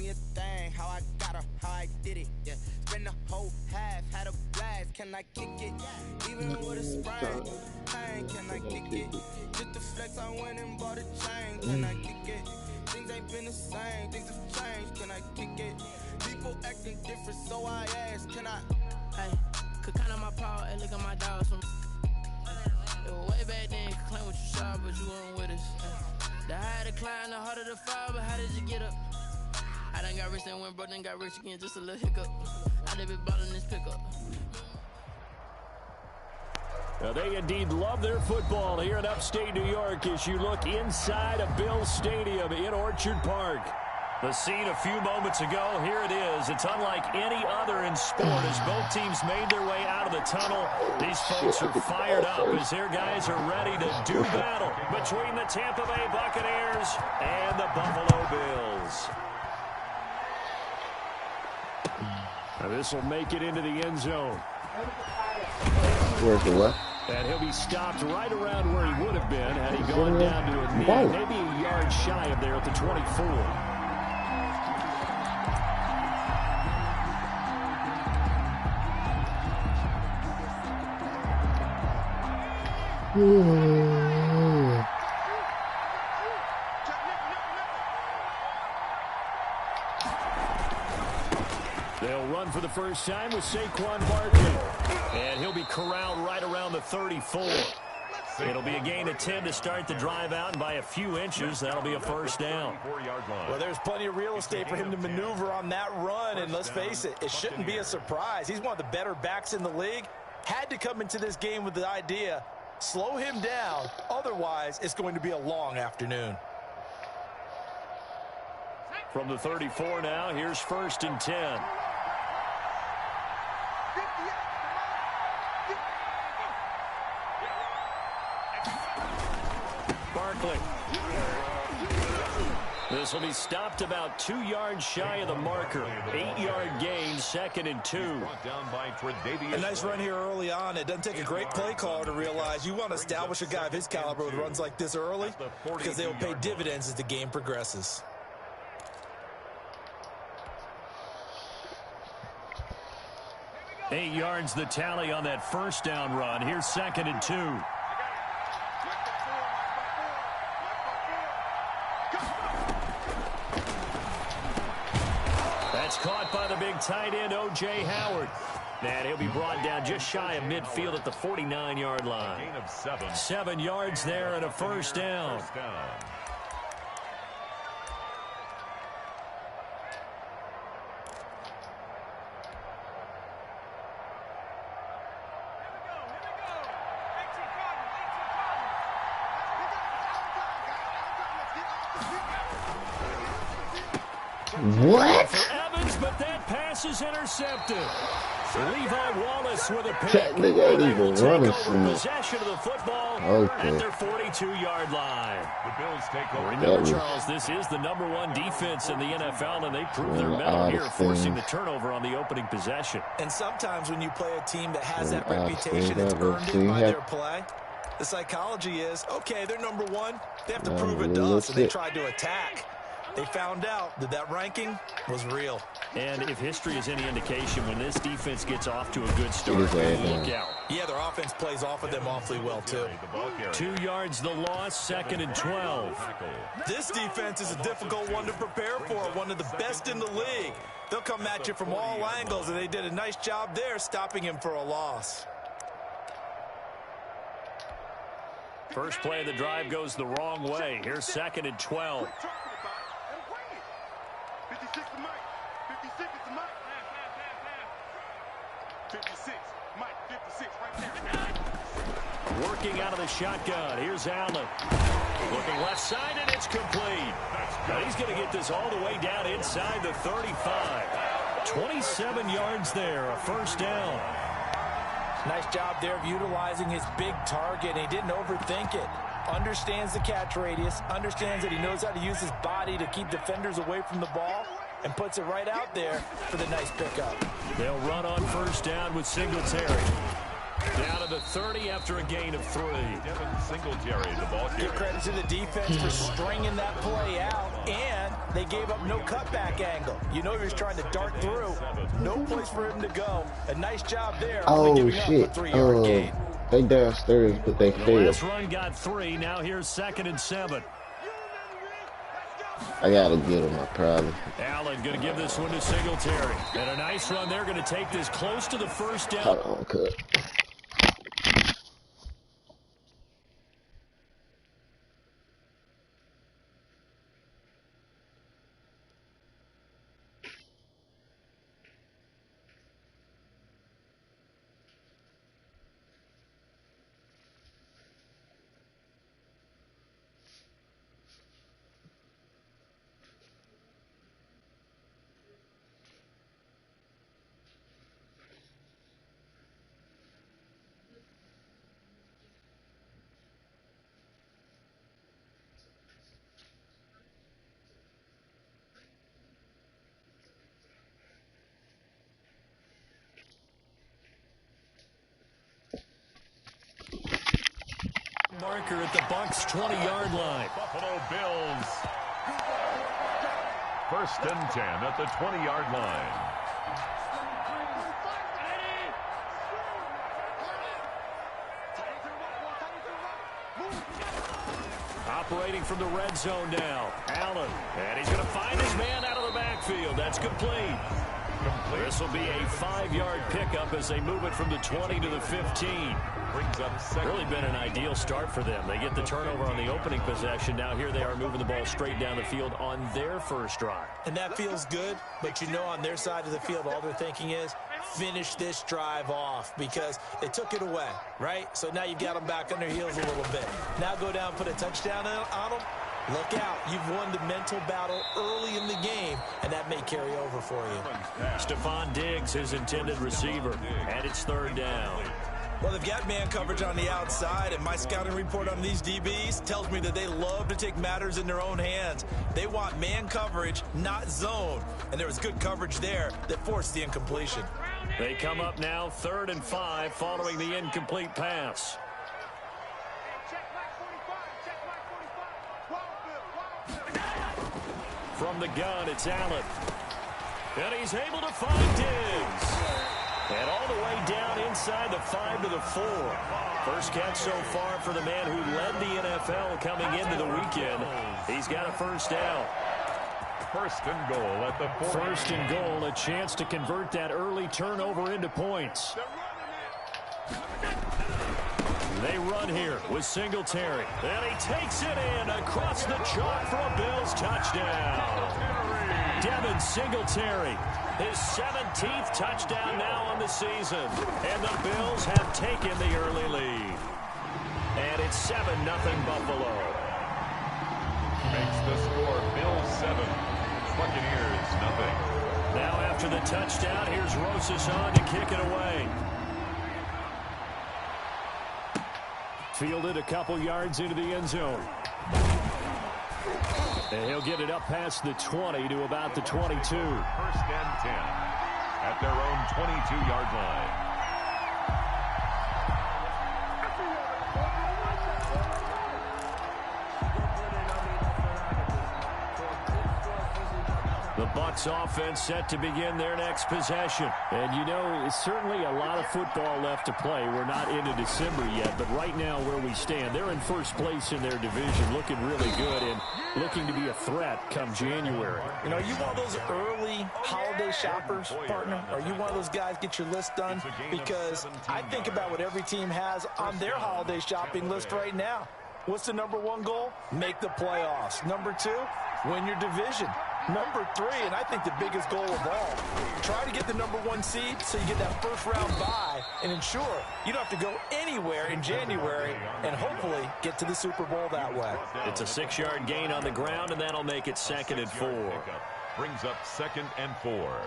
me a thing, how I got her, how I did it. Yeah, spend the whole half, had a blast. Can I kick it? Even with a sprain, pain, can I kick it? Just the flex, I went and bought a chain. Can I kick it? Things ain't been the same, things have changed. Can I kick it? People acting different, so I ask, can I? Hey, could count on my power, hey, look at my dogs from. It was way back then, could claim what you saw, but you weren't with us. The higher the climb, the harder the fall, but how did you get up? I done got rich and went broke, then got rich again, just a little hiccup. I done been ballin' this pickup. Now they indeed love their football here in upstate New York as you look inside of Bills Stadium in Orchard Park. The scene a few moments ago, here it is. It's unlike any other in sport as both teams made their way out of the tunnel. These folks are fired up as their guys are ready to do battle between the Tampa Bay Buccaneers and the Buffalo Bills. Now this will make it into the end zone. Where's the left? And he'll be stopped right around where he would have been had he gone down to a knee, maybe a yard shy of there at the 24. They'll run for the first time with Saquon Barkley. And he'll be corralled right around the 34. It'll be a gain of 10 to start the drive out, and by a few inches, that'll be a first down. Well, there's plenty of real estate for him to maneuver on that run, and let's face it, it shouldn't be a surprise. He's one of the better backs in the league. Had to come into this game with the idea, slow him down, otherwise it's going to be a long afternoon. From the 34 now, here's 1st and 10. Barkley. This will be stopped about 2 yards shy of the marker. 8-yard gain, 2nd and 2. A nice run here early on. It doesn't take a great play caller to realize you want to establish a guy of his caliber with runs like this early because they will pay dividends as the game progresses. Eight yards the tally on that first down run. Here's 2nd and 2. That's caught by the big tight end, O.J. Howard. And he'll be brought down just shy of midfield at the 49-yard line. 7 yards there and a first down. What? For Evans, but that pass is intercepted. Levi Wallace with a pick. Technically ain't even running from possession of the football at their 42-yard line. The Bills take over. Remember, Charles, this is the #1 defense in the NFL, and they prove their mettle here, forcing the turnover on the opening possession. And sometimes when you play a team that has that reputation, it's earned it by their play. The psychology is, okay, they're #1. They have to prove it to us, and they tried to attack. They found out that that ranking was real. And if history is any indication, when this defense gets off to a good start, look out. Yeah, their offense plays off of them awfully well, too. 2 yards the loss, 2nd and 12. This defense is a difficult one to prepare for, one of the best in the league. They'll come at you from all angles, and they did a nice job there stopping him for a loss. First play of the drive goes the wrong way. Here's 2nd and 12. 56 to Mike. 56 to Mike. 56. Mike, 56 right there. Working out of the shotgun. Here's Allen. Looking left side, and it's complete. Now he's going to get this all the way down inside the 35. 27 yards there, a first down. Nice job there of utilizing his big target. He didn't overthink it. Understands the catch radius, understands that he knows how to use his body to keep defenders away from the ball, and puts it right out there for the nice pickup. They'll run on first down with Singletary. Down to the 30 after a gain of 3. Devin Singletary, the ball carrier. Give credit to the defense for stringing that play out, and they gave up no cutback angle. You know he was trying to dart through. No place for him to go. A nice job there. Oh, shit. They downstairs, but they The failed. last run got 3. Now here's 2nd and 7. I gotta get him, I probably. Allen going to give this one to Singletary. And a nice run. They're going to take this close to the first down. Hold on, cut. Marker at the Bucs 20-yard line. Buffalo Bills. 1st and 10 at the 20-yard line. Operating from the red zone now. Allen. And he's going to find his man out of the backfield. That's complete. This will be a 5-yard pickup as they move it from the 20 to the 15. Brings up second. Really been an ideal start for them. They get the turnover on the opening possession. Now here they are moving the ball straight down the field on their first drive. And that feels good, but you know on their side of the field, all they're thinking is finish this drive off because they took it away, right? So now you've got them back on their heels a little bit. Now go down and put a touchdown on them. Look out. You've won the mental battle early in the game, and that may carry over for you. Stephon Diggs, his intended receiver, and it's 3rd down. Well, they've got man coverage on the outside, and my scouting report on these DBs tells me that they love to take matters in their own hands. They want man coverage, not zone, and there was good coverage there that forced the incompletion. They come up now 3rd and 5 following the incomplete pass. From the gun, it's Allen. And he's able to find Diggs. And all the way down inside the 5 to the 4. First catch so far for the man who led the NFL coming into the weekend. He's got a first down. 1st and goal at the 40. 1st and goal, a chance to convert that early turnover into points. They run here with Singletary. And he takes it in across the chalk for a Bills touchdown. Devin Singletary, his 17th touchdown now on the season. And the Bills have taken the early lead. And it's 7-0 Buffalo. Makes the score Bills 7, Buccaneers 0. Now after the touchdown, here's Rosas on to kick it away. Fielded a couple yards into the end zone. And he'll get it up past the 20 to about the 22. 1st and 10 at their own 22-yard line. The Bucs offense set to begin their next possession. And you know, it's certainly a lot of football left to play. We're not into December yet, but right now where we stand, they're in first place in their division, looking really good and looking to be a threat come January. You know, you one of those early holiday shoppers, partner? Are you one of those guys get your list done? Because I think about what every team has on their holiday shopping list right now. What's the #1 goal? Make the playoffs. #2, win your division. #3, and I think the biggest goal of all, try to get the #1 seed so you get that first-round bye and ensure you don't have to go anywhere in January and hopefully get to the Super Bowl that way. It's a 6-yard gain on the ground, and that'll make it 2nd and 4. Brings up 2nd and 4.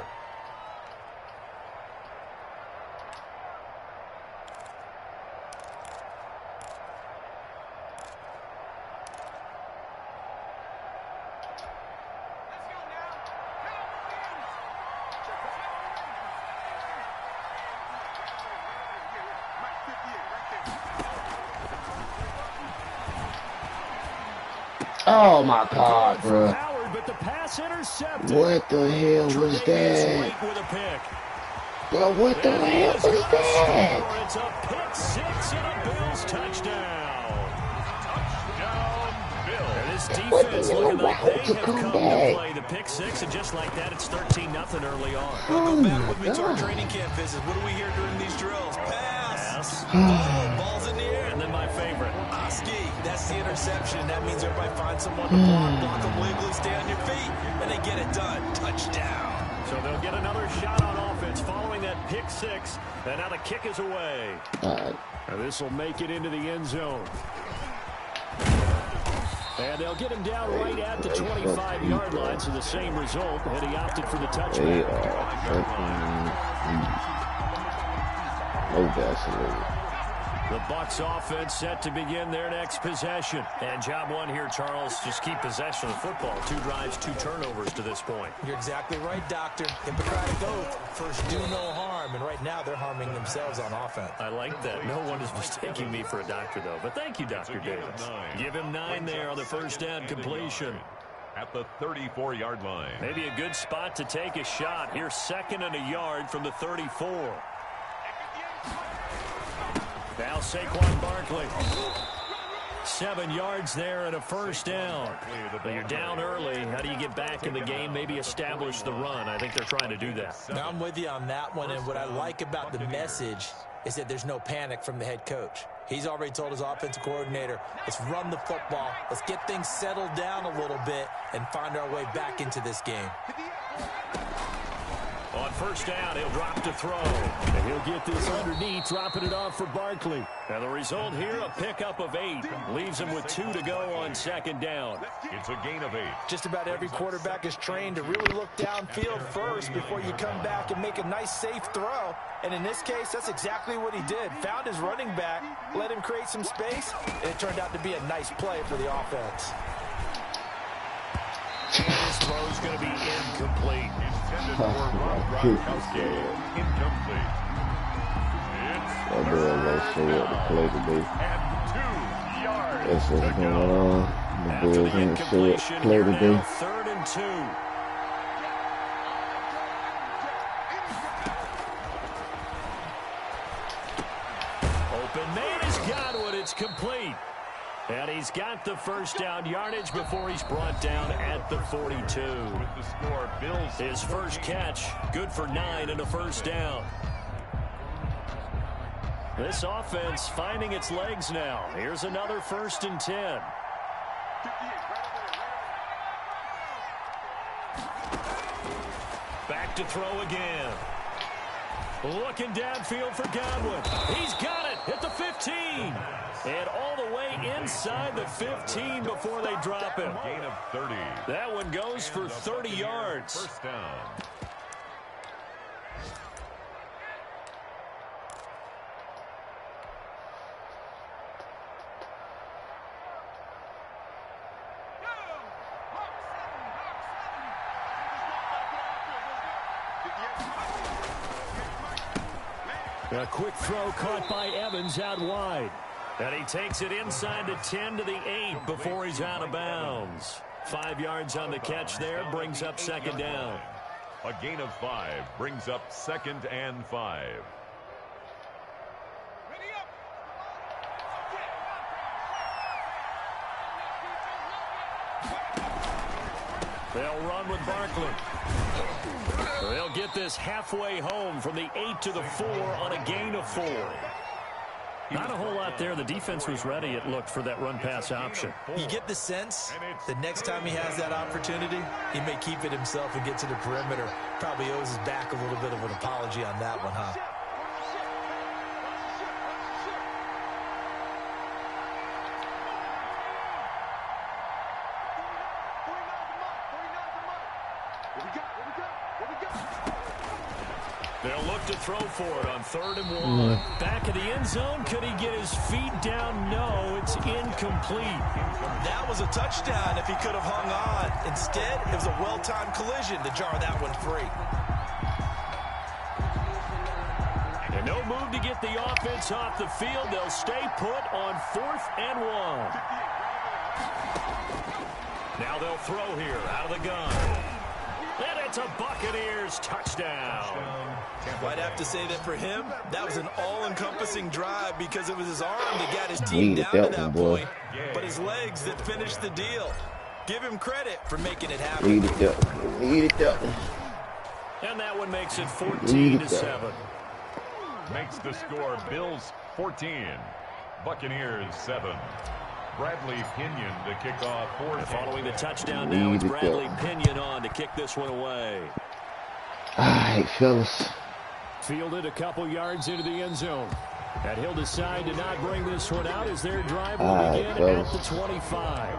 Oh my God, bro. Howard, but the pass intercepted. What the hell was that? Bro, what the hell was that? It's a pick six and a Bills touchdown. Touchdown, Bills. And this defense looking like they have come to play. The pick six, and just like that, it's 13-0 early on. Go back with me to our training camp visits. What do we hear during these drills? Pass. Balls in the air. And then my favorite. Oski. That's the interception. That means everybody finds someone to block them wiggly, stay on your feet, and they get it done. Touchdown. So they'll get another shot on offense following that pick six. And now the kick is away. And this will make it into the end zone. And they'll get him down right at the 25-yard line. So the same result, and he opted for the touchdown. No gasoline. The Bucs offense set to begin their next possession. And job one here, Charles, just keep possession of the football. 2 drives, 2 turnovers to this point. You're exactly right, Doctor. Hippocratic oath. First, do no harm. And right now, they're harming themselves on offense. I like that. No one is mistaking me for a doctor, though. But thank you, Dr. Davis. Give him 9 there on the first down completion. At the 34-yard line. Maybe a good spot to take a shot. Here's 2nd and a yard from the 34. Now Saquon Barkley. 7 yards there and a first down. But you're down early. How do you get back in the game? Maybe establish the run. I think they're trying to do that. Now I'm with you on that one. And what I like about the message is that there's no panic from the head coach. He's already told his offensive coordinator, let's run the football. Let's get things settled down a little bit and find our way back into this game. On first down, he'll drop to throw. And he'll get this underneath, dropping it off for Barkley. And the result here, a pickup of 8. Leaves him with 2 to go on 2nd down. It's a gain of 8. Just about every quarterback is trained to really look downfield first before you come back and make a nice, safe throw. And in this case, that's exactly what he did. Found his running back, let him create some space, and it turned out to be a nice play for the offense. And his throw's going to be incomplete. Intended for Rob Gronkowski. Incomplete. That boy goes forward to play today. And 2 yards. That's what's going on. The Bills ain't short to play today. 3rd and 2. Open man has got one. It's complete. And he's got the first down yardage before he's brought down at the 42. With the score, Bills. His first catch, good for 9 and a first down. This offense finding its legs now. Here's another 1st and 10. Back to throw again. Looking downfield for Godwin. He's got it at the 15. And all the way inside the 15 before they drop him. Gain of 30. That one goes for 30 yards. First down. A quick throw caught by Evans out wide. And he takes it inside the 10 to the 8 before he's out of bounds. 5 yards on the catch there, brings up 2nd down. A gain of 5 brings up 2nd and 5. They'll run with Barkley. They'll get this halfway home from the 8 to the 4 on a gain of 4. Not a whole lot there. The defense was ready, it looked, for that run-pass option. You get the sense that next time he has that opportunity, he may keep it himself and get to the perimeter. Probably owes his back a little bit of an apology on that one, huh? They'll look to throw for it on 3rd and 1. Back of the end zone. Could he get his feet down? No, it's incomplete. That was a touchdown if he could have hung on. Instead, it was a well-timed collision to jar that one free. And no move to get the offense off the field. They'll stay put on 4th and 1. Now they'll throw here out of the gun. And it's a Buccaneers touchdown. I'd have to say that for him, that was an all-encompassing drive because it was his arm that got his team down to that point, but his legs that finished the deal. Give him credit for making it happen. Lead it up. And that one makes it 14-7. Makes the score Bills 14, Buccaneers 7. Bradley Pinion to kick off for following the touchdown now. It's Bradley Pinion on to kick this one away. All right, fellas. Fielded a couple yards into the end zone. And he'll decide to not bring this one out as their drive will begin at the 25.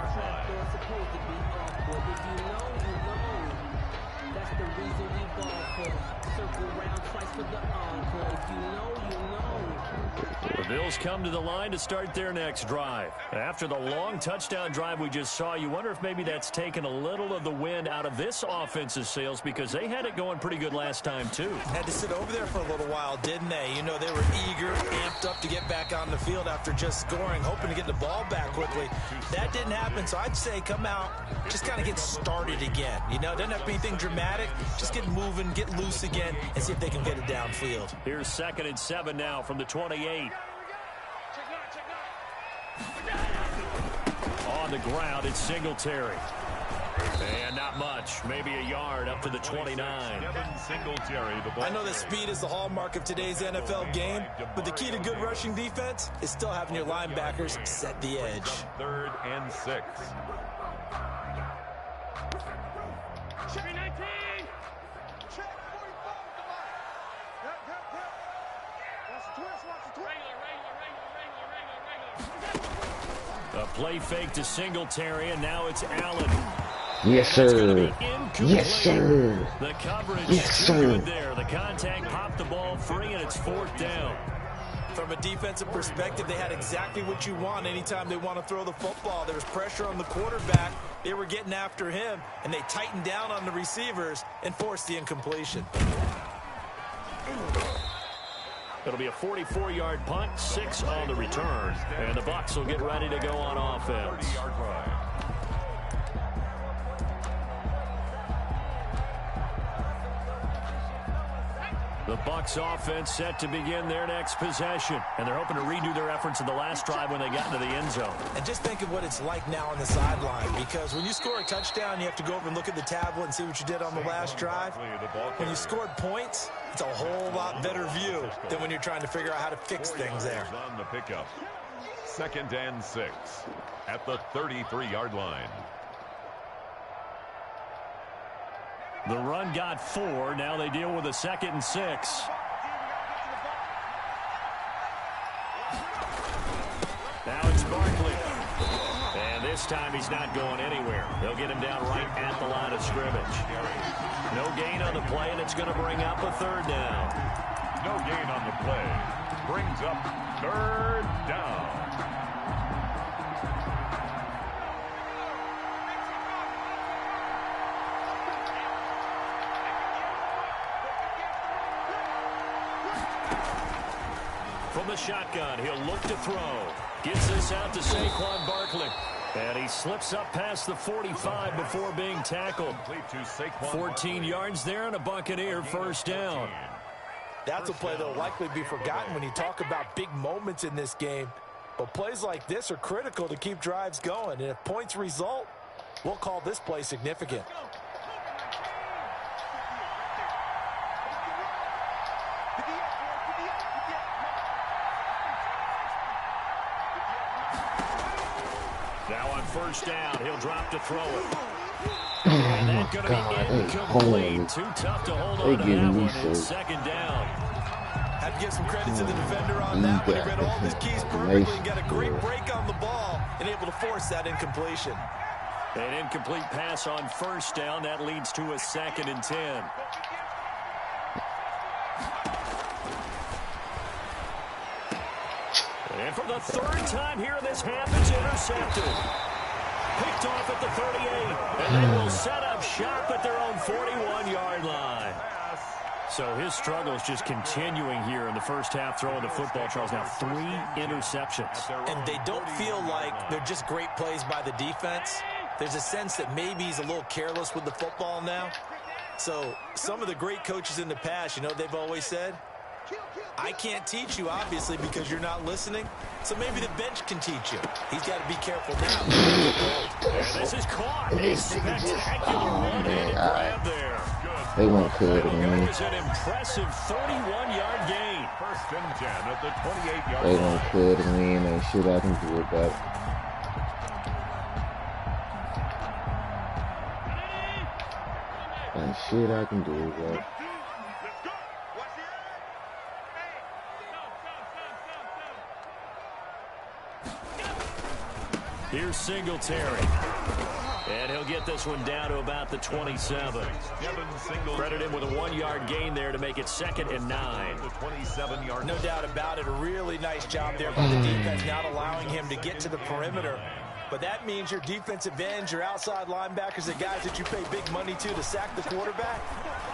The Bills come to the line to start their next drive. After the long touchdown drive we just saw, you wonder if maybe that's taken a little of the wind out of this offense's sails because they had it going pretty good last time too. Had to sit over there for a little while, didn't they? You know, they were eager, amped up to get back on the field after just scoring, hoping to get the ball back quickly. That didn't happen, so I'd say come out, just kind of get started again. You know, doesn't have to be anything dramatic. Just get moving, get loose again, and see if they can get it downfield. Here's 2nd and 7 now from the 28. On the ground, it's Singletary. And not much, maybe a yard up to the 29. I know that speed is the hallmark of today's NFL game, but the key to good rushing defense is still having your linebackers set the edge. 3rd and 6. A play fake to Singletary, and now it's Allen. Yes, sir. Yes, sir. The coverage yes, too good there. The contact popped the ball free, and it's 4th down. From a defensive perspective, they had exactly what you want anytime they want to throw the football. There was pressure on the quarterback. They were getting after him, and they tightened down on the receivers and forced the incompletion. It'll be a 44-yard punt, 6 on the return, and the Bucs will get ready to go on offense. The Bucs offense set to begin their next possession, and they're hoping to redo their efforts in the last drive when they got into the end zone. And just think of what it's like now on the sideline, because when you score a touchdown, you have to go over and look at the tablet and see what you did on the last drive. When you scored points, it's a whole lot better view than when you're trying to figure out how to fix things there. On the pickup. 2nd and 6 at the 33-yard line. The run got 4. Now they deal with a 2nd and 6. Now it's Barkley. And this time he's not going anywhere. They'll get him down right at the line of scrimmage. No gain on the play, and it's going to bring up a 3rd down. No gain on the play. Brings up 3rd down. From the shotgun, he'll look to throw. Gets this out to Saquon Barkley. And he slips up past the 45 before being tackled. 14 yards there and a Buccaneer 1st down. That's a play that will likely be forgotten when you talk about big moments in this game. But plays like this are critical to keep drives going. And if points result, we'll call this play significant. Now on 1st down, he'll drop to throw it. And that's going to be incomplete. Too tough to hold on to that one. It's 2nd down. Have to give some credit to the defender on that one. He read all of his keys perfectly and got a great break on the ball and able to force that incompletion. An incomplete pass on 1st down. That leads to a 2nd and 10. And for the 3rd time here in this half, it's intercepted. Picked off at the 38. And they will set up shop at their own 41-yard line. So his struggle is just continuing here in the first half, throwing the football, Charles. Now 3 interceptions. And they don't feel like they're just great plays by the defense. there's a sense that maybe he's a little careless with the football now. So some of the great coaches in the past, you know, they've always said, I can't teach you, obviously, because you're not listening. So maybe the bench can teach you. He's got to be careful now. And this is caught. A spectacular one-handed grab there. They won't cut it, man. That was an impressive 31-yard gain. First and 10 at the 28-yard line. They won't cut it, man. Ain't shit I can do about it. Ain't shit I can do about it. Here's Singletary. And he'll get this one down to about the 27. Credit him with a 1-yard gain there to make it 2nd and 9. No doubt about it. A really nice job there by the defense, not allowing him to get to the perimeter. But that means your defensive ends, your outside linebackers, the guys that you pay big money to sack the quarterback,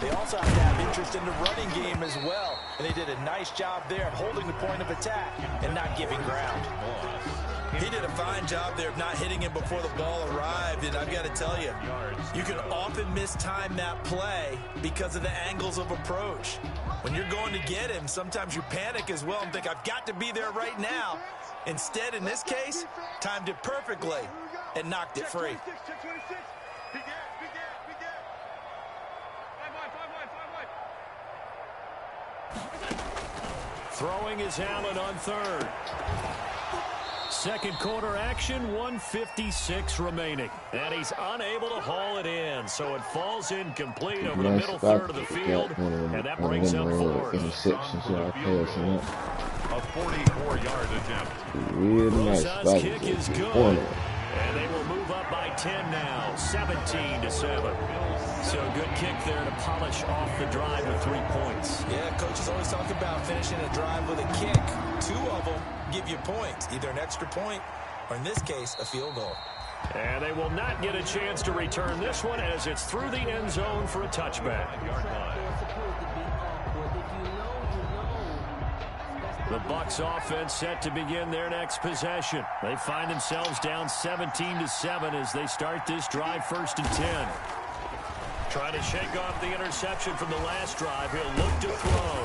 they also have to have interest in the running game as well. And they did a nice job there of holding the point of attack and not giving ground. He did a fine job there of not hitting him before the ball arrived, and I've got to tell you, you can often mistime that play because of the angles of approach. When you're going to get him, sometimes you panic as well and think, I've got to be there right now. Instead, in this case, timed it perfectly and knocked it free. Throwing is Allen on 3rd. Second quarter action, 1:56 remaining. And he's unable to haul it in, so it falls incomplete over the middle third of the field, and that brings up 4th. A 44-yard attempt. Real nice. Boson's kick is good. And they will move up by 10 now, 17-7. So a good kick there to polish off the drive with 3 points. Yeah, coaches always talk about finishing a drive with a kick. 2 of them give you points, either an extra point or, in this case, a field goal. And they will not get a chance to return this one as it's through the end zone for a touchback. The Bucs offense set to begin their next possession. They find themselves down 17-7 as they start this drive, 1st and 10. Trying to shake off the interception from the last drive. He'll look to throw.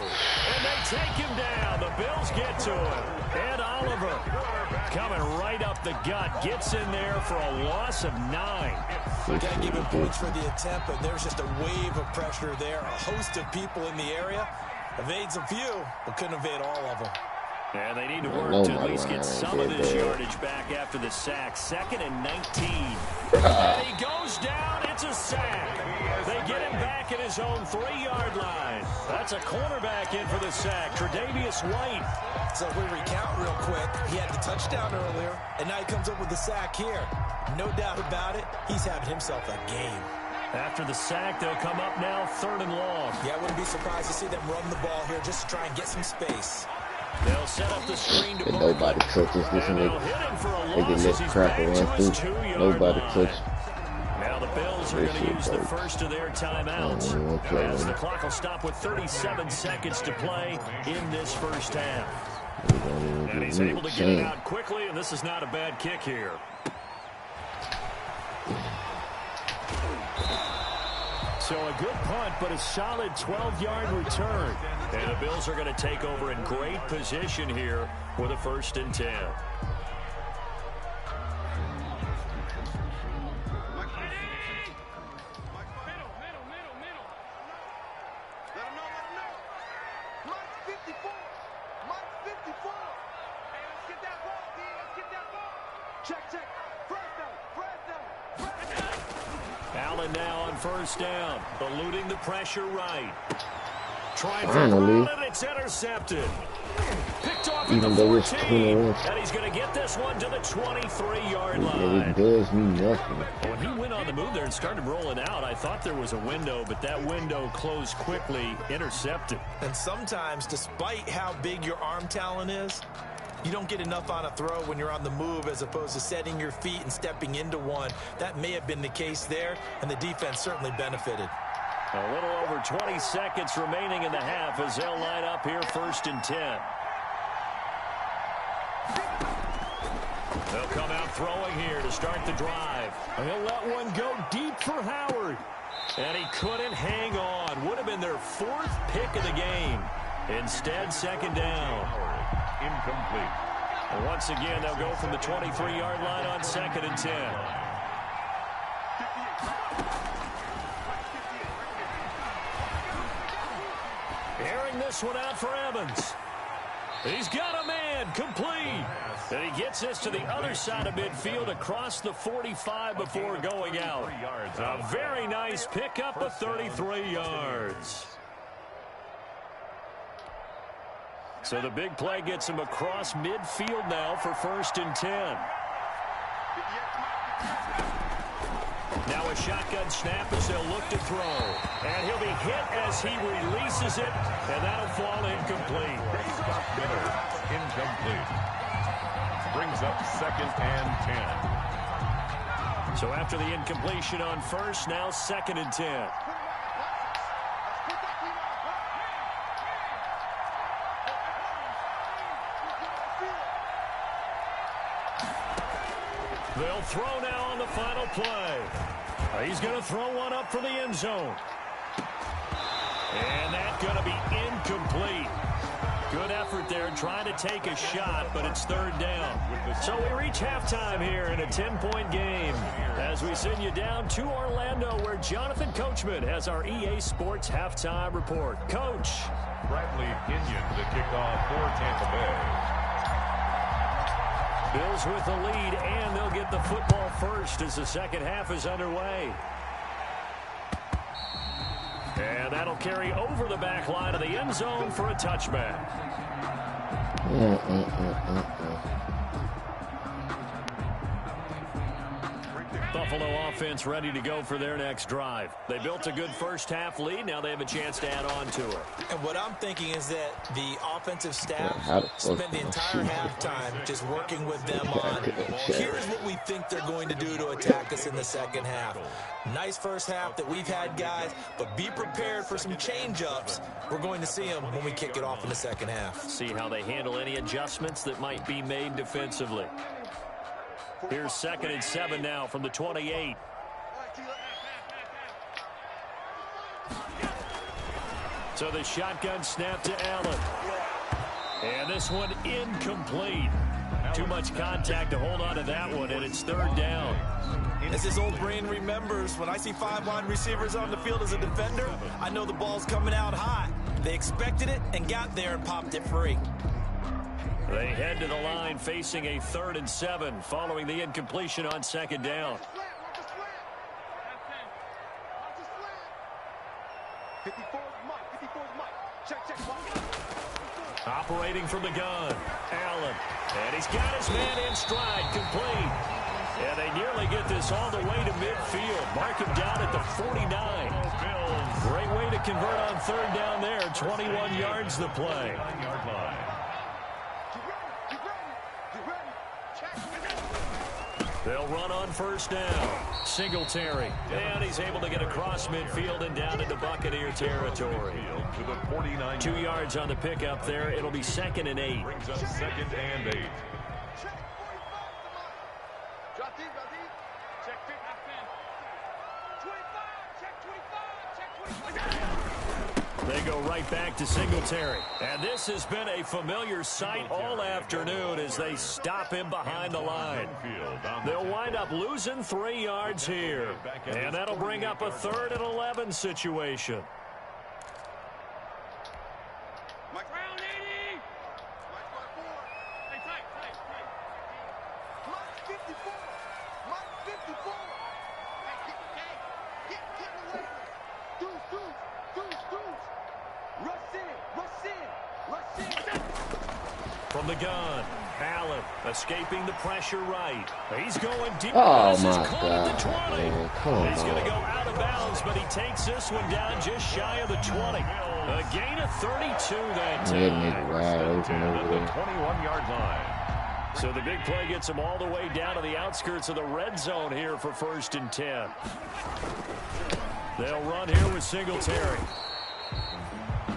And they take him down. The Bills get to him. And Oliver coming right up the gut. Gets in there for a loss of 9. Got to give him points for the attempt, but there's just a wave of pressure there. A host of people in the area. Evades a few, but couldn't evade all of them. And they need to work to at least get some of this yardage back after the sack. 2nd and 19. And he goes down. It's a sack. They get him back at his own 3-yard line. That's a cornerback in for the sack, Tre'Davious White. So if we recount real quick, he had the touchdown earlier, and now he comes up with the sack here. No doubt about it, he's having himself a game. After the sack, they'll come up now 3rd and long. Yeah, I wouldn't be surprised to see them run the ball here just to try and get some space. They'll set up the screen to nobody touches this, and they get let crap around through. Nobody touches. Now the Bills are going to use the first of their timeouts as the clock will stop with 37 seconds to play in this first half. And he's able to get it out quickly, and this is not a bad kick here. So a good punt, but a solid 12-yard return. And the Bills are going to take over in great position here with a 1st and 10. Allen now on 1st down, eluding the pressure right. Trying for it, it's intercepted. Picked off at the 14, and he's going to get this one to the 23-yard line. It does me nothing. When he went on the move there and started rolling out, I thought there was a window, but that window closed quickly, intercepted. And sometimes, despite how big your arm talent is, you don't get enough on a throw when you're on the move as opposed to setting your feet and stepping into one. That may have been the case there, and the defense certainly benefited. A little over 20 seconds remaining in the half as they'll line up here 1st and 10. They'll come out throwing here to start the drive. He'll let one go deep for Howard. And he couldn't hang on. Would have been their 4th pick of the game. Instead, second down. Incomplete. And once again, they'll go from the 23-yard line on 2nd and 10. Airing this one out for Evans. He's got a man, complete. And he gets this to the other side of midfield across the 45 before going out. A very nice pickup of 33 yards. So the big play gets him across midfield now for 1st and 10. Now a shotgun snap as they'll look to throw. And he'll be hit as he releases it, and that'll fall incomplete. Incomplete. Brings up 2nd and 10. So after the incompletion on first, now 2nd and 10. They'll throw now on the final play. He's going to throw one up for the end zone. And that's going to be incomplete. Good effort there trying to take a shot, but it's 3rd down. So we reach halftime here in a 10-point game as we send you down to Orlando where Jonathan Coachman has our EA Sports halftime report. Coach. Bradley Pinion to kick off for Tampa Bay. Bills with the lead, and they'll get the football first as the second half is underway. And that'll carry over the back line of the end zone for a touchback. Buffalo offense ready to go for their next drive. They built a good first half lead. Now they have a chance to add on to it. And what I'm thinking is that the offensive staff spent the entire halftime just working with them on, here's what we think they're going to do to attack us in the second half. Nice first half that we've had, guys, but be prepared for some change-ups. We're going to see them when we kick it off in the second half. See how they handle any adjustments that might be made defensively. Here's 2nd and 7 now from the 28. So the shotgun snap to Allen. And this one incomplete. Too much contact to hold on to that one, and it's 3rd down. As his old brain remembers, when I see 5 wide receivers on the field as a defender, I know the ball's coming out high. They expected it and got there and popped it free. They head to the line facing a 3rd and 7 following the incompletion on 2nd down. Operating from the gun, Allen. And he's got his man in stride, complete. And they nearly get this all the way to midfield. Mark him down at the 49. Great way to convert on 3rd down there. 21 yards the play. They'll run on 1st down. Singletary. And he's able to get across midfield and down into Buccaneer territory. 2 yards on the pickup there. It'll be 2nd and 8. Brings up 2nd and 8. They go right back to Singletary. And this has been a familiar sight all afternoon as they stop him behind the line. They'll wind up losing 3 yards here. And that'll bring up a 3rd and 11 situation. From the gun, Allen escaping the pressure right. He's going deep. Oh, This is my caught God. at the 20. Man, come He's going to on. go out of bounds, but he takes this one down just shy of the 20. A gain of 32 that Mid time. nigga wide open over there. 21-yard line. So the big play gets him all the way down to the outskirts of the red zone here for 1st and 10. They'll run here with Singletary.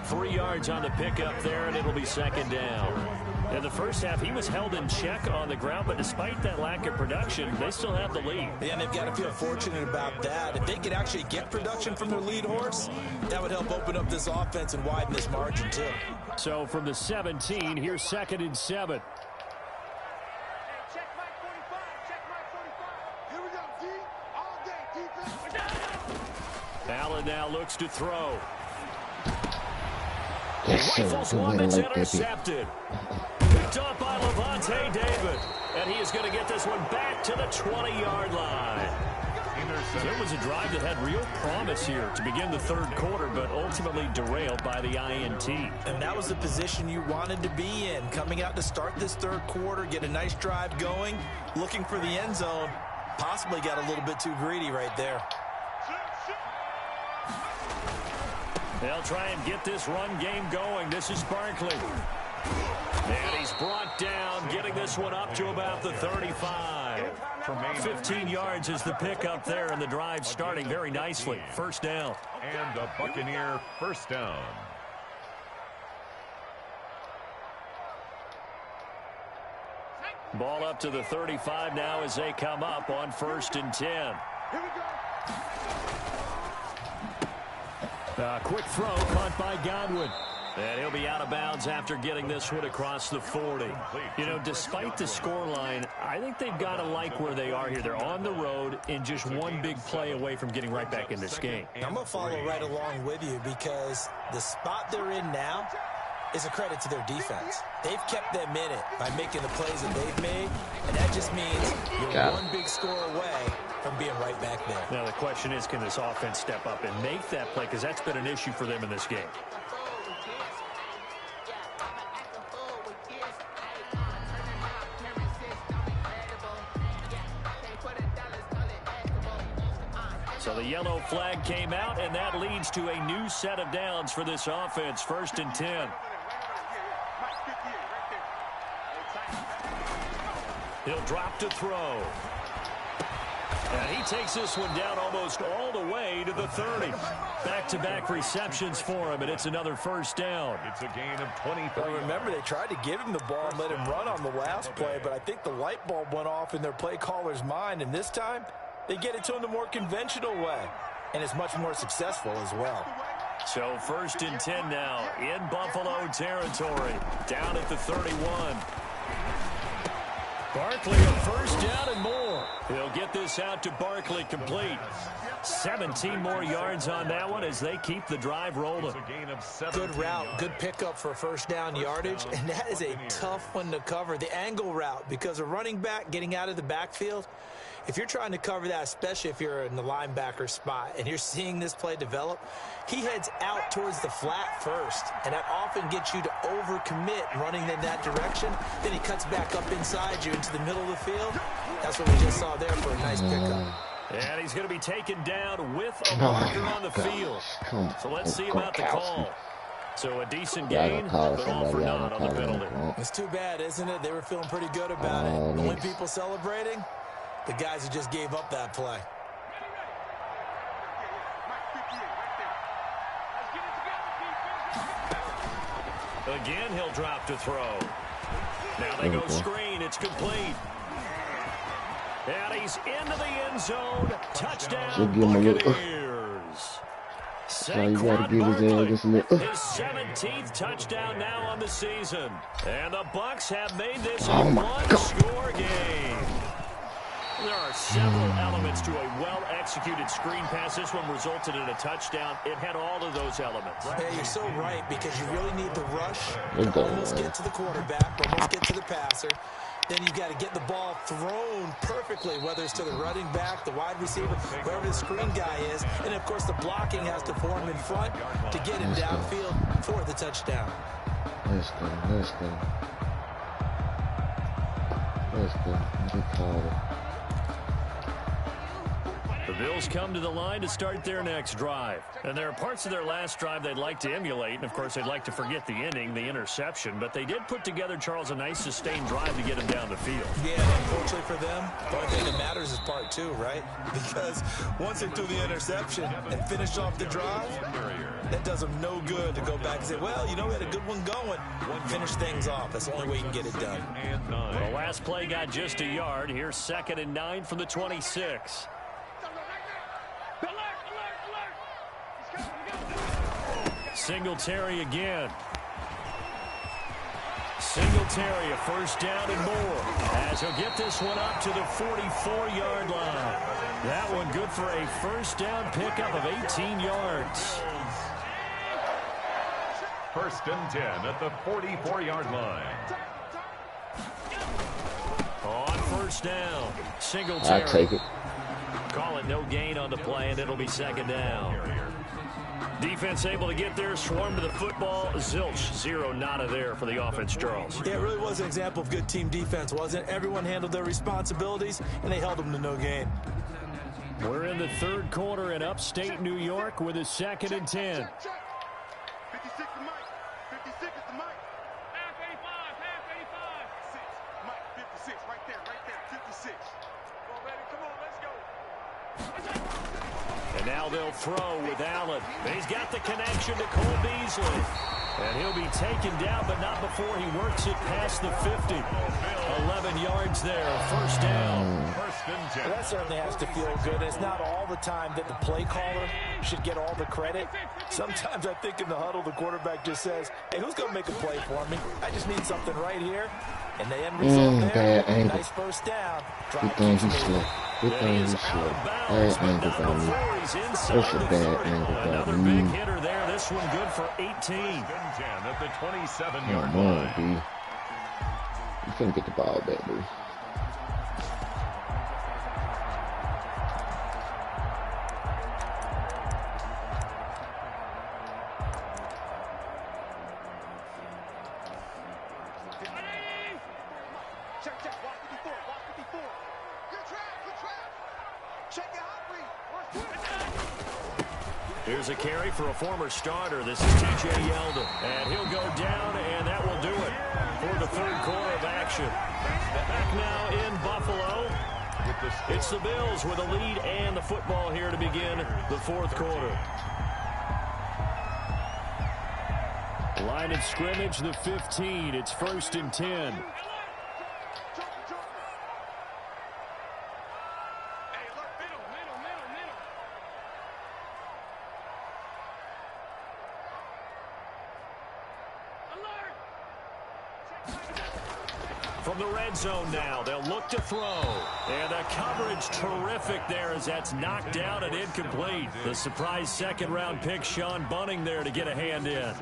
3 yards on the pickup there, and it'll be 2nd down. In the first half, he was held in check on the ground, but despite that lack of production, they still have the lead. Yeah, and they've got to feel fortunate about that. If they could actually get production from their lead horse, that would help open up this offense and widen this margin, too. So from the 17, here's 2nd and 7. Allen now looks to throw. Rifles one that's intercepted. Picked up by Levante David. And he is going to get this one back to the 20-yard line. There was a drive that had real promise here to begin the third quarter, but ultimately derailed by the INT. And that was the position you wanted to be in. Coming out to start this third quarter, get a nice drive going, looking for the end zone. Possibly got a little bit too greedy right there. They'll try and get this run game going. This is Barkley. And he's brought down, getting this one up to about the 35. 15 yards is the pickup there, and the drive starting very nicely. First down. And the Buccaneer first down. Ball up to the 35 now as they come up on 1st and 10. Here we go. Quick throw caught by Godwin. And he'll be out of bounds after getting this one across the 40. You know, despite the scoreline, I think they've got to like where they are here. They're on the road and just one big play away from getting right back in this game. I'm going to follow right along with you because the spot they're in now is a credit to their defense. They've kept them in it by making the plays that they've made, and that just means you're one big score away from being right back there. Now the question is, can this offense step up and make that play? Because that's been an issue for them in this game. So the yellow flag came out, and that leads to a new set of downs for this offense. 1st and 10. He'll drop to throw. And he takes this one down almost all the way to the 30. Back-to-back receptions for him, and it's another first down. It's a gain of 23. Well, remember, they tried to give him the ball and let him run on the last play, but I think the light bulb went off in their play caller's mind, and this time they get it to him the more conventional way, and it's much more successful as well. So 1st and 10 now in Buffalo territory, down at the 31. Barkley a first down and more. He'll get this out to Barkley complete. 17 more yards on that one as they keep the drive rolling. Good route, good pickup for first down yardage, and that is a tough one to cover. The angle route, because a running back getting out of the backfield, if you're trying to cover that, especially if you're in the linebacker spot and you're seeing this play develop, he heads out towards the flat first, and that often gets you to overcommit running in that direction. Then he cuts back up inside you into the middle of the field. That's what we just saw there for a nice pickup. And he's going to be taken down with a marker on the field. So let's see about the call. So a decent gain, but all for naught on the penalty. It's too bad, isn't it? They were feeling pretty good about it. The only people celebrating, the guys who just gave up that play. Again, he'll drop to throw. Now they go screen. It's complete. And he's into the end zone. Touchdown, Buccaneers. Saquon Barkley, his 17th touchdown now on the season. And the Bucs have made this a one-score game. There are several elements to a well-executed screen pass. This one resulted in a touchdown. It had all of those elements. Yeah, you're so right, because you really need the rush to almost get to the quarterback, almost get to the passer. Then you've got to get the ball thrown perfectly, whether it's to the running back, the wide receiver, wherever the screen guy is. And, of course, the blocking has to form in front to get him downfield for the touchdown. Let's go. Let's go. Let's go. Good call. The The Bills come to the line to start their next drive. And there are parts of their last drive they'd like to emulate. And, of course, they'd like to forget the inning, the interception. But they did put together, Charles, a nice sustained drive to get him down the field. Yeah, unfortunately for them, the only thing that matters is part two, right? Because once they threw the interception and finished off the drive, that does them no good to go back and say, well, you know, we had a good one going. Finish things off. That's the only way you can get it done. The last play got just a yard. Here's 2nd and 9 from the 26. Singletary again. Singletary, a first down and more, as he'll get this one up to the 44-yard line. That one good for a first down pickup of 18 yards. 1st and 10 at the 44-yard line. On first down, Singletary. I'll take it. Call it no gain on the play, and it'll be 2nd down. Defense able to get there, swarm to the football. Zilch, 0 nada there for the offense, Charles. Yeah, it really was an example of good team defense, wasn't it? Everyone handled their responsibilities, and they held them to no gain. We're in the 3rd quarter in upstate New York with a 2nd and 10. 56 to Mike. 56 is the Mike. Half 85. Half 85. 6. Mike, 56. Right there. 56. Come on, baby. Come on. Let's go. And now they'll throw with Allen. He's got the connection to Cole Beasley. And he'll be taken down, but not before he works it past the 50. 11 yards there, first down. Well, that certainly has to feel good. It's not all the time that the play caller should get all the credit. Sometimes I think in the huddle, the quarterback just says, hey, who's going to make a play for me? I just need something right here. And the end result there, nice first down. Good thing he's slow. Good thing he's slow. Bad angle by me. That's a bad angle by Another me. big hitter there. This one good for 18. 10 at the 27-yard Come on, line. B. You couldn't get the ball back, dude. Check. Walk 54. Walk 54. Good trap. Check your hot read. Here's a carry for a former starter. This is T.J. Yeldon. And he'll go down, and that will do it for the 3rd quarter of action. Back now in Buffalo. It's the Bills with a lead and the football here to begin the 4th quarter. Line of scrimmage, the 15. It's 1st and 10. From the red zone now, they'll look to throw. And the coverage terrific there as that's knocked down and incomplete. The surprise 2nd-round pick, Sean Bunning, there to get a hand in.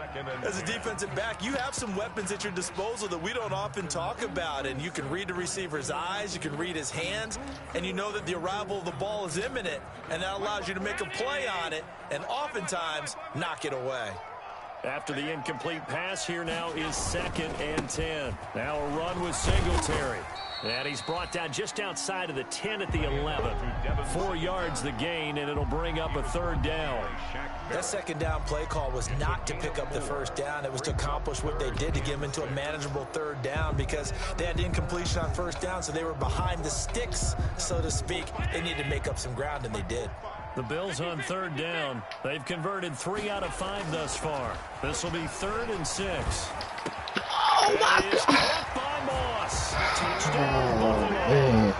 As a defensive back, you have some weapons at your disposal that we don't often talk about. And you can read the receiver's eyes, you can read his hands, and you know that the arrival of the ball is imminent. And that allows you to make a play on it and oftentimes knock it away. After the incomplete pass, here now is 2nd and 10. Now a run with Singletary. And he's brought down just outside of the 10 at the 11. 4 yards the gain, and it'll bring up a 3rd down. That 2nd down play call was not to pick up the 1st down. It was to accomplish what they did to get them into a manageable 3rd down because they had incompletion on 1st down, so they were behind the sticks, so to speak. They needed to make up some ground, and they did. The Bills on 3rd down. They've converted 3 out of 5 thus far. This will be 3rd and 6. Oh, my God. Caught by Moss. Touchdown, Buffalo.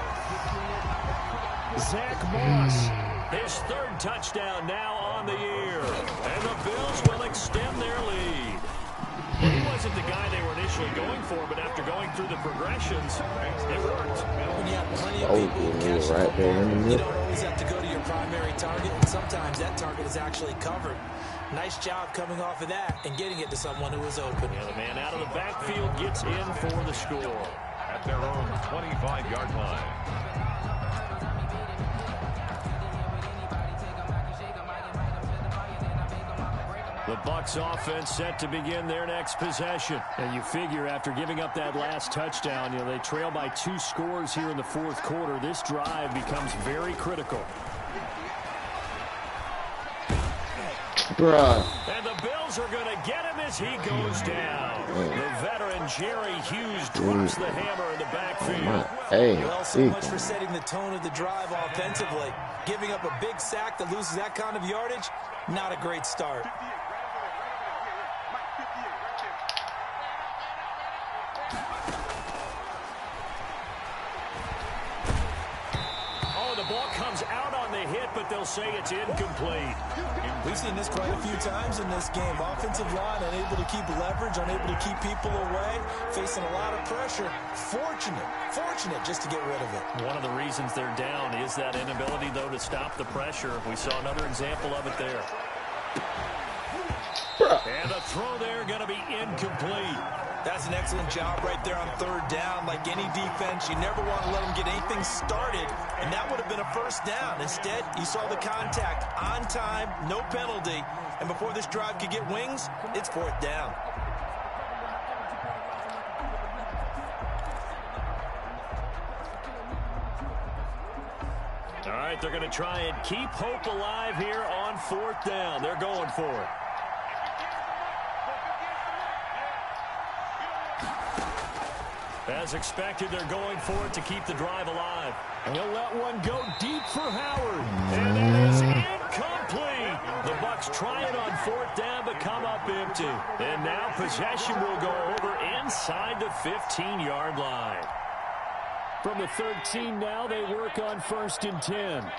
Zach Moss, his 3rd touchdown now on the year. And the Bills will extend their lead. He wasn't the guy they were initially going for, but after going through the progressions, it worked. When you have plenty of people who catch the right there in the football, you middle. don't always have to go to your primary target, and sometimes that target is actually covered. Nice job coming off of that and getting it to someone who is open. Yeah, the man out of the backfield gets in for the score. At their own 25-yard line. The Bucs offense set to begin their next possession. And you figure after giving up that last touchdown, they trail by 2 scores here in the 4th quarter. This drive becomes very critical. Bruh. And the Bills are going to get him as he goes down. The veteran Jerry Hughes drops the hammer in the backfield. Well, so much for setting the tone of the drive offensively. Giving up a big sack that loses that kind of yardage, not a great start. Oh, the ball comes out on the hit, but they'll say it's incomplete. We've seen this quite a few times in this game. Offensive line unable to keep leverage, unable to keep people away, facing a lot of pressure. Fortunate just to get rid of it. One of the reasons they're down is that inability, though, to stop the pressure. We saw another example of it there. And the throw there going to be incomplete. That's an excellent job right there on third down. Like any defense, you never want to let them get anything started, and that would have been a first down. Instead, you saw the contact on time, no penalty, and before this drive could get wings, it's fourth down. All right, they're going to try and keep hope alive here on fourth down. They're going for it. As expected, they're going for it to keep the drive alive. And he'll let one go deep for Howard. And that is incomplete. The Bucs try it on fourth down, but come up empty. And now possession will go over inside the 15-yard line. From the 13 now, they work on 1st and 10.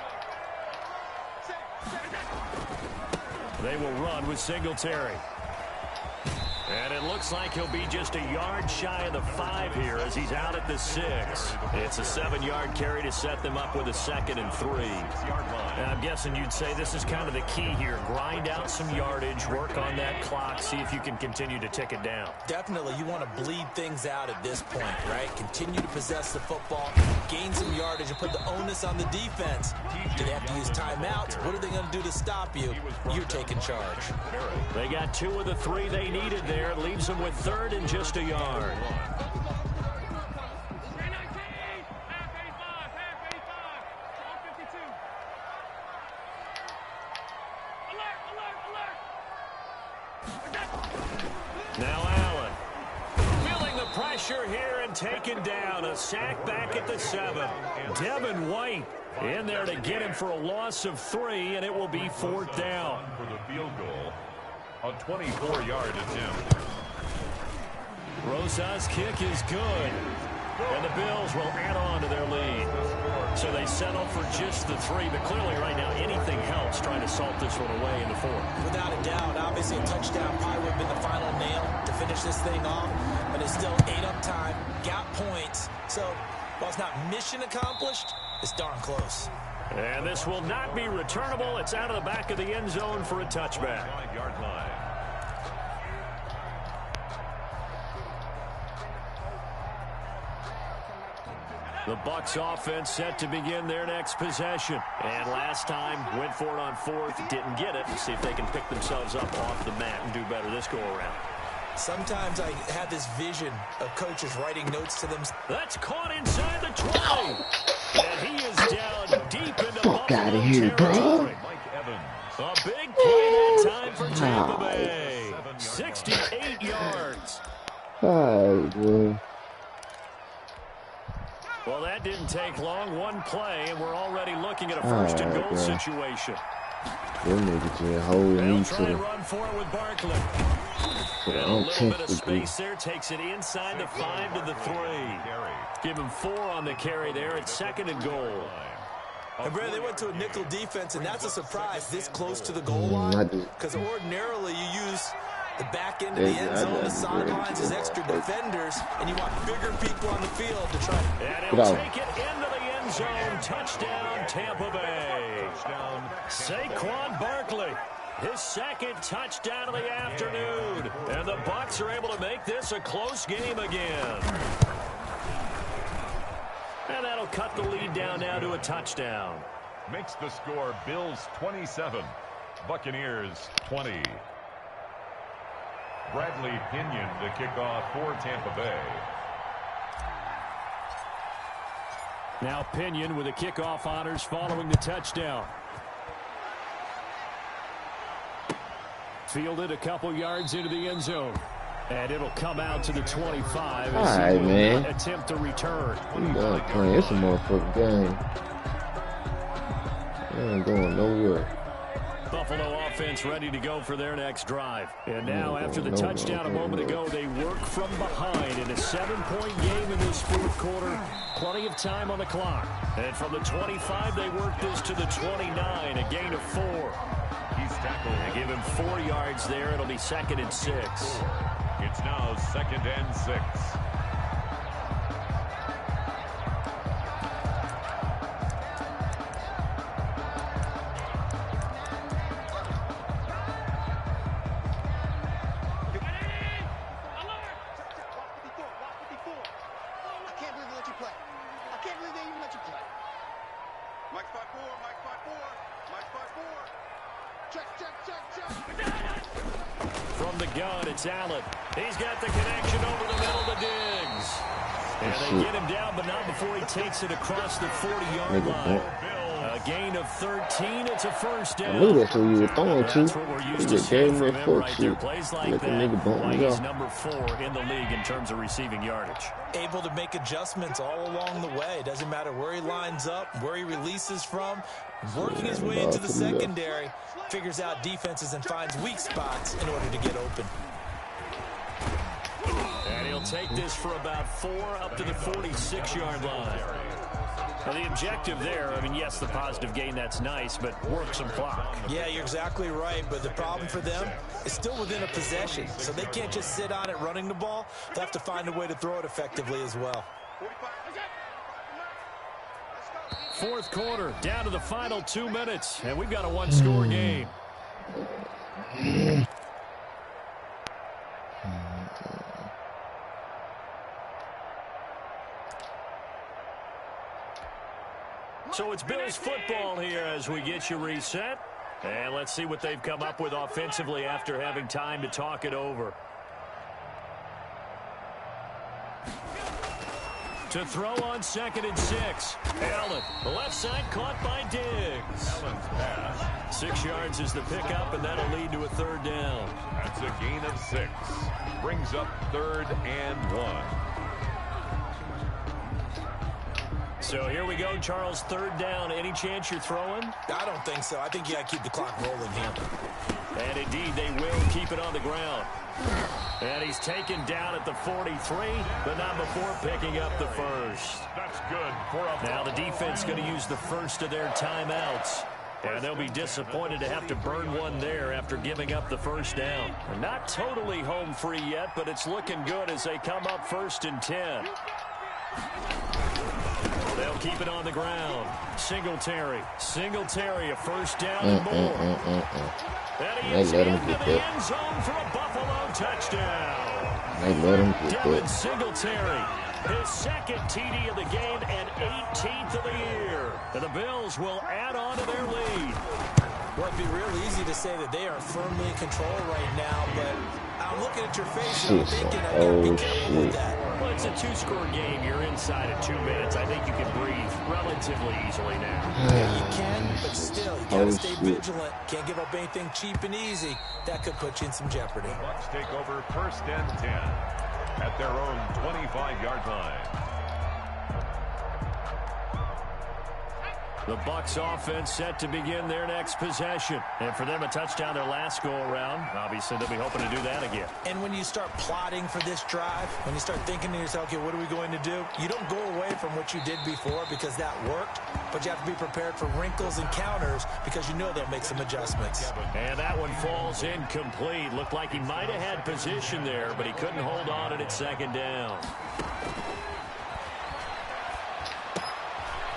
They will run with Singletary. And it looks like he'll be just a yard shy of the 5 here as he's out at the 6. It's a 7-yard carry to set them up with a 2nd and 3. And I'm guessing you'd say this is kind of the key here. Grind out some yardage, work on that clock, see if you can continue to tick it down. Definitely, you want to bleed things out at this point, right? Continue to possess the football, gain some yardage, and put the onus on the defense. Do they have to use timeouts? What are they going to do to stop you? You're taking charge. They got 2 of the 3 they needed there. It leaves them with 3rd and just a yard. Now Allen feeling the pressure here and taken down. A sack back at the 7. Devin White in there to get him for a loss of 3, and it will be fourth down. For the field goal, a 24-yard attempt. Rosa's kick is good. And the Bills will add on to their lead. So they settle for just the 3, but clearly right now anything helps trying to salt this one away in the 4th. Without a doubt, obviously a touchdown probably would have been the final nail to finish this thing off, but it's still 8 up time, got points. So while it's not mission accomplished, it's darn close. And this will not be returnable. It's out of the back of the end zone for a touchback. 5-yard line. The Bucs offense set to begin their next possession. And last time went for it on 4th, didn't get it. See if they can pick themselves up off the mat and do better this go around. Sometimes I have this vision of coaches writing notes to them. That's caught inside the 20. And he is down deep into Fuck out of here, territory. bro. A big play that time for Tampa Bay. 68 yards. Oh, boy. Well, that didn't take long. One play, and we're already looking at a 1st and goal situation. Them niggas just holding They'll me try to and the... run for it with Barkley. And a little bit of space there. Takes it inside the 5 to the 3. Give him 4 on the carry there. It's 2nd and goal. And Brad, they went to a nickel defense, and that's a surprise this close to the goal line. Because ordinarily you use the back end of the end zone, the sidelines as extra defenders, and you want bigger people on the field to try. And he'll take it into the end zone. Touchdown, Tampa Bay. Saquon Barkley, his 2nd touchdown of the afternoon. And the Bucs are able to make this a close game again. And that'll cut the lead down now to a touchdown. Makes the score Bills 27, Buccaneers 20. Bradley Pinion to kick off for Tampa Bay. Now Pinion with the kickoff honors following the touchdown. Fielded a couple yards into the end zone. And it'll come out to the 25. All right, man. Attempt to return. We done playing. It's a motherfucking game. I ain't going nowhere. Buffalo offense ready to go for their next drive. And now, after the touchdown a moment ago, they work from behind in a 7-point game in this fourth quarter. Plenty of time on the clock. And from the 25, they work this to the 29, a gain of 4. He's tackled. They give him 4 yards there. It'll be 2nd and 6. It's now 2nd and 6. From the gun, it's Allen. He's got the connection over the middle to Diggs. And they get him down, but not before he takes it across the 40-yard line. A gain of 13. It's a first down. Look, that's what you were throwing to. That's what we're used to seeing from him right there. Plays like that. Why he's number 4 in the league in terms of receiving yardage. Able to make adjustments all along the way. Doesn't matter where he lines up, where he releases from. Working his way into the secondary. Figures out defenses and finds weak spots in order to get open. And he'll take this for about 4 up to the 46-yard line. Now, the objective there, I mean, yes, the positive gain, that's nice, but work some clock. Yeah, you're exactly right, but the problem for them is still within a possession, so they can't just sit on it running the ball. They have to find a way to throw it effectively as well. Fourth quarter, down to the final 2 minutes, and we've got a one-score game. So it's Bills football here as we get you reset. And let's see what they've come up with offensively after having time to talk it over. To throw on 2nd and 6. Allen, the left side caught by Diggs. Allen's pass. 6 yards is the pickup, and that'll lead to a 3rd down. That's a gain of 6. Brings up 3rd and 1. So here we go, Charles, 3rd down. Any chance you're throwing? I don't think so. I think you got to keep the clock rolling here. And indeed, they will keep it on the ground. And he's taken down at the 43, but not before picking up the first. That's good for a Now the defense going to use the first of their timeouts. And they'll be disappointed to have to burn one there after giving up the first down. They're not totally home free yet, but it's looking good as they come up 1st and 10. They'll keep it on the ground. Singletary, a 1st down and more. And he is into the end zone for a Buffalo touchdown. They let him get Devin that. Singletary, his 2nd TD of the game and 18th of the year. And the Bills will add on to their lead. Well, it'd be real easy to say that they are firmly in control right now, but I'm looking at your face and I'm thinking I gotta be careful with that. Well, it's a 2-score game. You're inside at 2 minutes. I think you can breathe relatively easily now. Yeah, you can, but still, you gotta stay vigilant. Can't give up anything cheap and easy. That could put you in some jeopardy. Bucks take over 1st and 10 at their own 25-yard line. The Bucs offense set to begin their next possession. And for them, a touchdown their last go-around. Obviously, they'll be hoping to do that again. And when you start plotting for this drive, when you start thinking to yourself, okay, what are we going to do? You don't go away from what you did before because that worked, but you have to be prepared for wrinkles and counters because you know they'll make some adjustments. And that one falls incomplete. Looked like he might have had position there, but he couldn't hold on at 2nd down.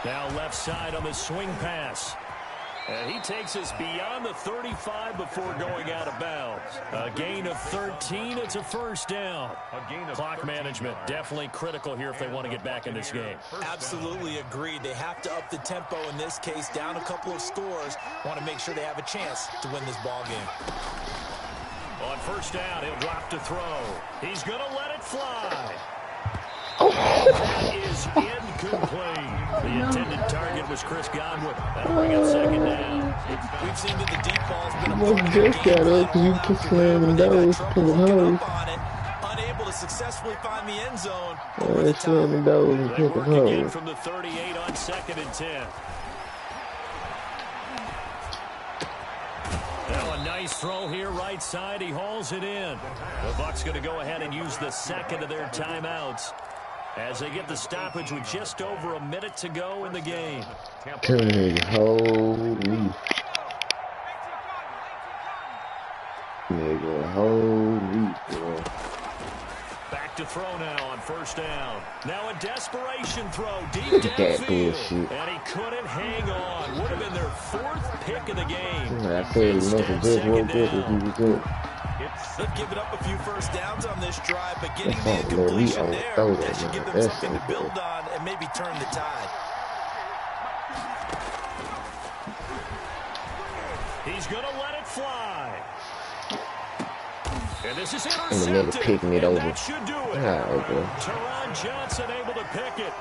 Now left side on the swing pass. And he takes us beyond the 35 before going out of bounds. A gain of 13. It's a 1st down. Clock management definitely critical here if they want to get back in this game. Absolutely agreed. They have to up the tempo in this case. Down a couple of scores. Want to make sure they have a chance to win this ball game. On 1st down, he'll drop to throw. He's going to let it fly. Oh. That is incomplete. The intended target was Chris Godwin. That'll bring it second down. We've seen that the deep ball's been a Well, part of the just got game up because you keep slamming those, pulling hoes. Unable to successfully find the end zone. Slamming those and They picking work again hoes. from the 38 on 2nd and 10. Now a nice throw here, right side. He hauls it in. The Bucs going to go ahead and use the second of their timeouts as they get the stoppage with just over a minute to go in the game. Holy. Nigga, holy, boy. Back to throw now on 1st down. Now a desperation throw deep downfield. And he couldn't hang on. Would have been their 4th pick of the game. I said he must have just woke up if he was up. They've given up a few first downs on this drive, but getting the incompletion there, that should give them something to build on and maybe turn the tide. He's going to let it fly. And this is intercepted. Picking it over. That should do it. Teron Johnson able to pick it.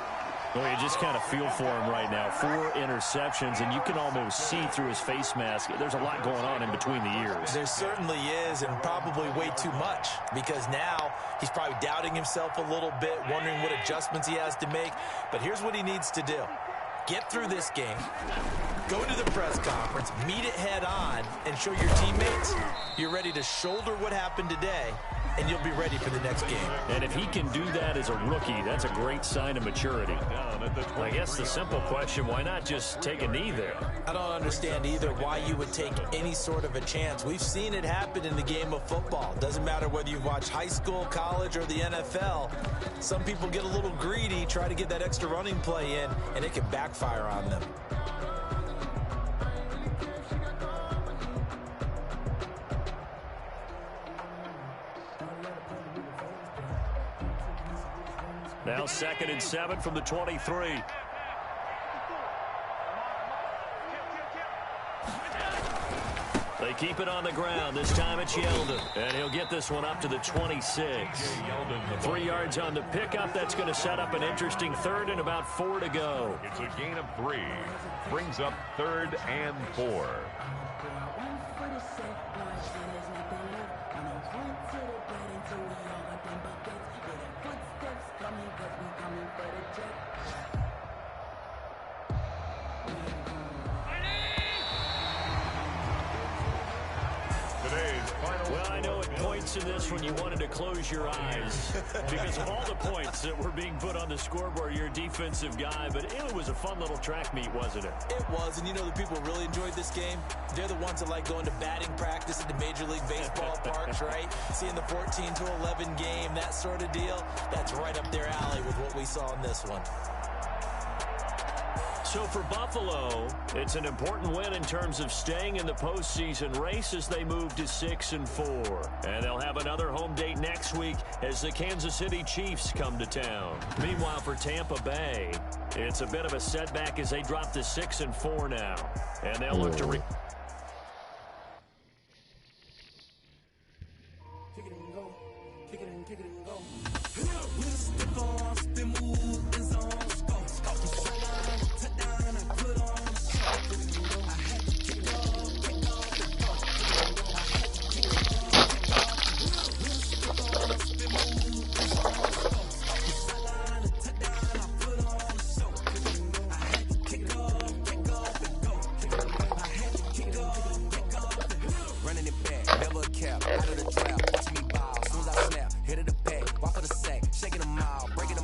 Well, you just kind of feel for him right now. 4 interceptions, and you can almost see through his face mask. There's a lot going on in between the ears. There certainly is, and probably way too much, because now he's probably doubting himself a little bit, wondering what adjustments he has to make. But here's what he needs to do. Get through this game, go to the press conference, meet it head on, and show your teammates you're ready to shoulder what happened today, and you'll be ready for the next game. And if he can do that as a rookie, that's a great sign of maturity. I guess the simple question, why not just take a knee there? I don't understand either why you would take any sort of a chance. We've seen it happen in the game of football. Doesn't matter whether you've watched high school, college, or the NFL. Some people get a little greedy, try to get that extra running play in, and it can backfire on them. Now 2nd and 7 from the 23. They keep it on the ground. This time it's Yeldon. And he'll get this one up to the 26. 3 yards on the pickup. That's going to set up an interesting 3rd and about 4 to go. It's a gain of 3. Brings up 3rd and 4. Well, I know at points in this one you wanted to close your eyes because of all the points that were being put on the scoreboard. You're a defensive guy, but it was a fun little track meet, wasn't it? It was, and you know the people who really enjoyed this game? They're the ones that like going to batting practice at the Major League Baseball parks, right? Seeing the 14-11 game, that sort of deal, that's right up their alley with what we saw in this one. So for Buffalo, it's an important win in terms of staying in the postseason race as they move to 6-4. And they'll have another home date next week as the Kansas City Chiefs come to town. Meanwhile, for Tampa Bay, it's a bit of a setback as they drop to 6-4 now. And they'll look to Out of the trap, watch me ball. Soon as I snap, hit of the pack, walk for the sack, shaking them all, breaking them